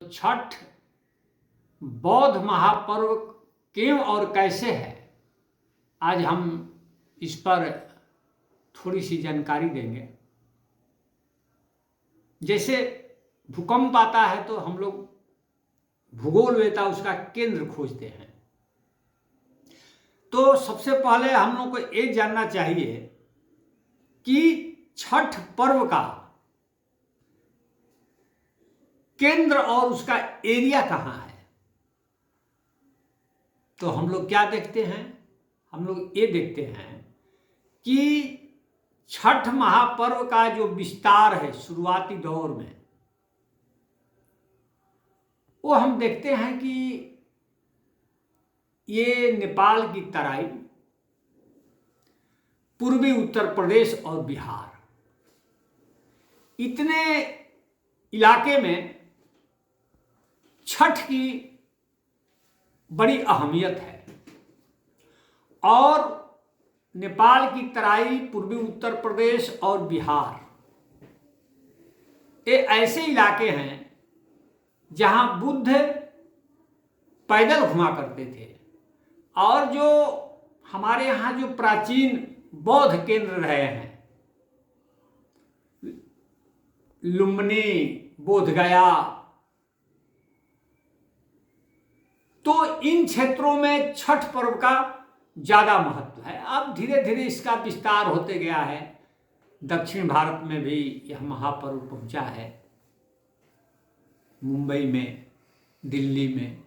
छठ बौद्ध महापर्व क्यों और कैसे है, आज हम इस पर थोड़ी सी जानकारी देंगे। जैसे भूकंप आता है तो हम लोग भूगोलवेत्ता उसका केंद्र खोजते हैं। तो सबसे पहले हम लोग को ये जानना चाहिए कि छठ पर्व का केंद्र और उसका एरिया कहाँ है। तो हम लोग क्या देखते हैं, हम लोग ये देखते हैं कि छठ महापर्व का जो विस्तार है शुरुआती दौर में, वो हम देखते हैं कि ये नेपाल की तराई, पूर्वी उत्तर प्रदेश और बिहार, इतने इलाके में छठ की बड़ी अहमियत है। और नेपाल की तराई, पूर्वी उत्तर प्रदेश और बिहार, ये ऐसे इलाके हैं जहां बुद्ध पैदल घुमा करते थे। और जो हमारे यहाँ जो प्राचीन बौद्ध केंद्र रहे हैं, लुम्बिनी, बोधगया, तो इन क्षेत्रों में छठ पर्व का ज़्यादा महत्व है। अब धीरे धीरे इसका विस्तार होते गया है, दक्षिण भारत में भी यह महापर्व पहुंचा है, मुंबई में, दिल्ली में।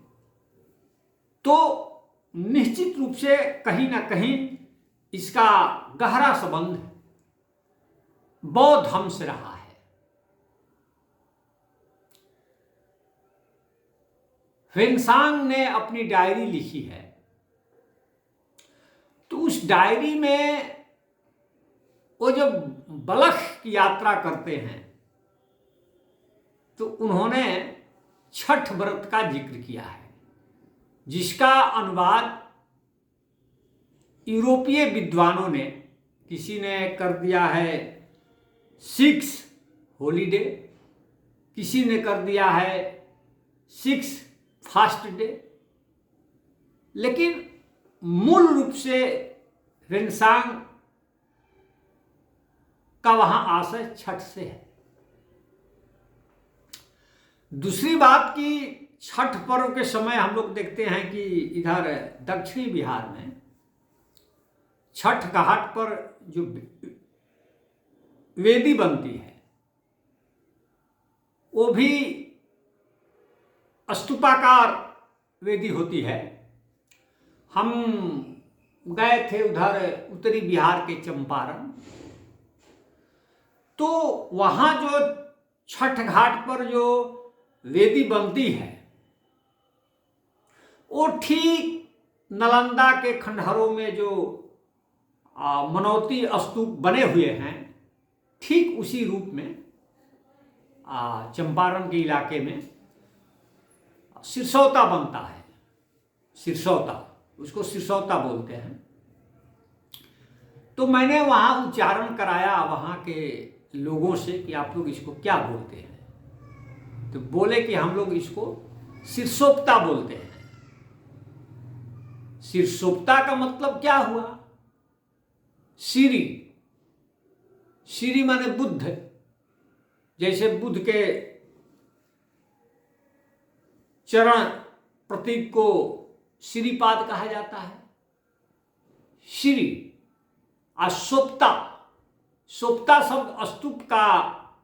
तो निश्चित रूप से कहीं ना कहीं इसका गहरा संबंध बौद्ध धर्म से रहा है। ह्वेनसांग ने अपनी डायरी लिखी है, तो उस डायरी में वो जब बलख की यात्रा करते हैं तो उन्होंने छठ व्रत का जिक्र किया है, जिसका अनुवाद यूरोपीय विद्वानों ने, किसी ने कर दिया है 6 हॉलीडे, किसी ने कर दिया है 6 फास्ट डे, लेकिन मूल रूप से ह्वेनसांग का वहां आशय छठ से है। दूसरी बात कि छठ पर्व के समय हम लोग देखते हैं कि इधर दक्षिणी बिहार में छठ घाट पर जो वेदी बनती है वो भी स्तूपाकार वेदी होती है। हम गए थे उधर उत्तरी बिहार के चंपारण, तो वहाँ जो छठ घाट पर जो वेदी बनती है वो ठीक नालंदा के खंडहरों में जो मनौती स्तूप बने हुए हैं, ठीक उसी रूप में चंपारण के इलाके में सिरसौता बनता है। सिरसौता, उसको सिरसौता बोलते हैं। तो मैंने वहाँ उच्चारण कराया वहाँ के लोगों से कि आप लोग इसको क्या बोलते हैं, तो बोले कि हम लोग इसको सिरसोप्ता बोलते हैं। सिरसोप्ता का मतलब क्या हुआ? सिरी, सिरी माने बुद्ध, जैसे बुद्ध के चरण प्रतीक को श्रीपाद कहा जाता है, श्री। सोप्ता, सोप्ता शब्द स्तूप का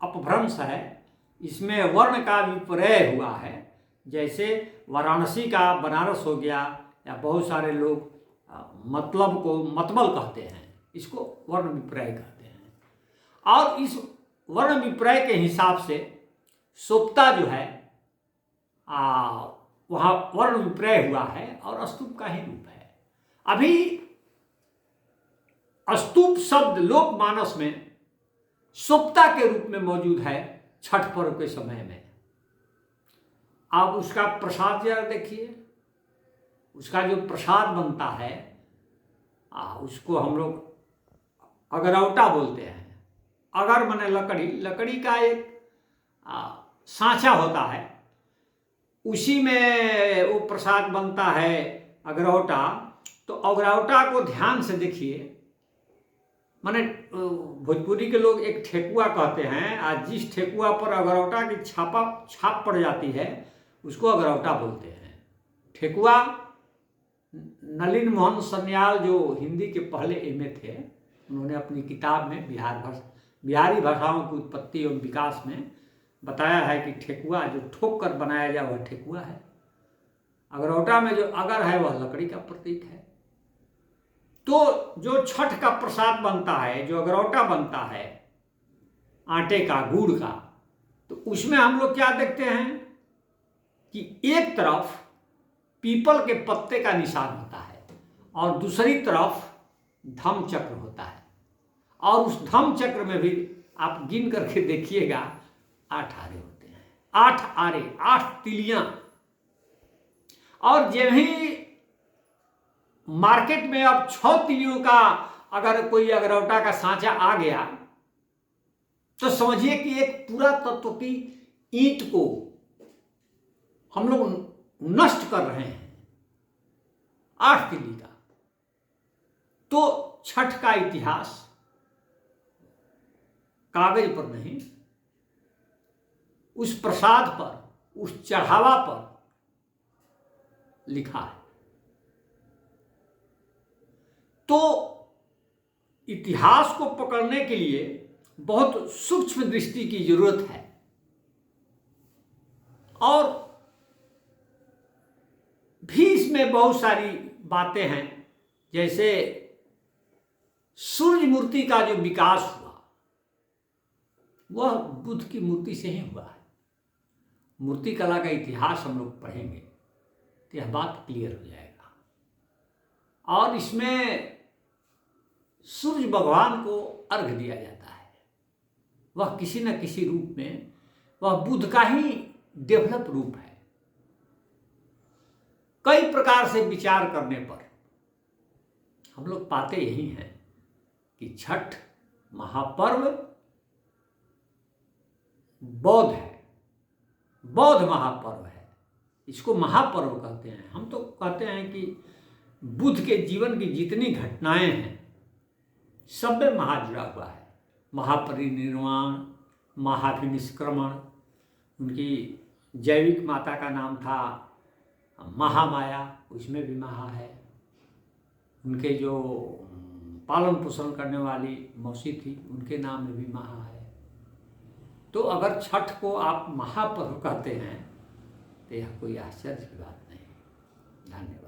अपभ्रंश है, इसमें वर्ण का विपर्यय हुआ है। जैसे वाराणसी का बनारस हो गया, या बहुत सारे लोग मतलब को मतबल कहते हैं, इसको वर्ण विपर्यय कहते हैं। और इस वर्ण विपर्यय के हिसाब से सोप्ता जो है वहाँ वर्ण विपर्यय हुआ है और स्तूप का ही रूप है। अभी स्तूप शब्द लोकमानस में सोप्ता के रूप में मौजूद है छठ पर्व के समय में। आप उसका प्रसाद जरा देखिए, उसका जो प्रसाद बनता है उसको हम लोग अगरौटा बोलते हैं। अगर माने लकड़ी, लकड़ी का एक सांचा होता है, उसी में वो प्रसाद बनता है अगरौटा। तो अगरौटा को ध्यान से देखिए, माने भोजपुरी के लोग एक ठेकुआ कहते हैं, आज जिस ठेकुआ पर अगरौटा की छाप पड़ जाती है उसको अगरौटा बोलते हैं। ठेकुआ नलिन मोहन सन्याल जो हिंदी के पहले एमए थे, उन्होंने अपनी किताब में बिहारी भाषाओं की उत्पत्ति एवं विकास में बताया है कि ठेकुआ जो ठोक कर बनाया जाए वह ठेकुआ है। अगरौटा में जो अगर है वह लकड़ी का प्रतीक है। तो जो छठ का प्रसाद बनता है, जो अगरौटा बनता है आटे का, गुड़ का, तो उसमें हम लोग क्या देखते हैं कि एक तरफ पीपल के पत्ते का निशान होता है और दूसरी तरफ धम्म चक्र होता है। और उस धम्म चक्र में भी आप गिन करके देखिएगा 8 आरे होते हैं, 8 आरे, 8 तिलियां। और जब ही मार्केट में अब 6 तिलियों का अगर कोई अगरौटा का सांचा आ गया तो समझिए कि एक पूरा तत्व की ईंट को हम लोग नष्ट कर रहे हैं, 8 तिली का। तो छठ का इतिहास कागज पर नहीं, उस प्रसाद पर, उस चढ़ावा पर लिखा है। तो इतिहास को पकड़ने के लिए बहुत सूक्ष्म दृष्टि की जरूरत है। और भी इसमें बहुत सारी बातें हैं, जैसे सूर्य मूर्ति का जो विकास हुआ वह बुद्ध की मूर्ति से ही हुआ है। मूर्ति कला का इतिहास हम लोग पढ़ेंगे तो यह बात क्लियर हो जाएगा। और इसमें सूर्य भगवान को अर्घ्य दिया जाता है। वह किसी न किसी रूप में, वह बुद्ध का ही डेवलप रूप है। कई प्रकार से विचार करने पर हम लोग पाते यही हैं कि छठ महापर्व बौद्ध है, बौद्ध महापर्व है। इसको महापर्व कहते हैं। हम तो कहते हैं कि बुद्ध के जीवन की जितनी घटनाएं हैं सब में महा जुड़ा हुआ है। महापरिनिर्वाण, महाभिनिष्क्रमण, उनकी जैविक माता का नाम था महामाया, उसमें भी महा है। उनके जो पालन पोषण करने वाली मौसी थी, उनके नाम में भी महा है। तो अगर छठ को आप महापर्व कहते हैं तो यह कोई आश्चर्य की बात नहीं। धन्यवाद।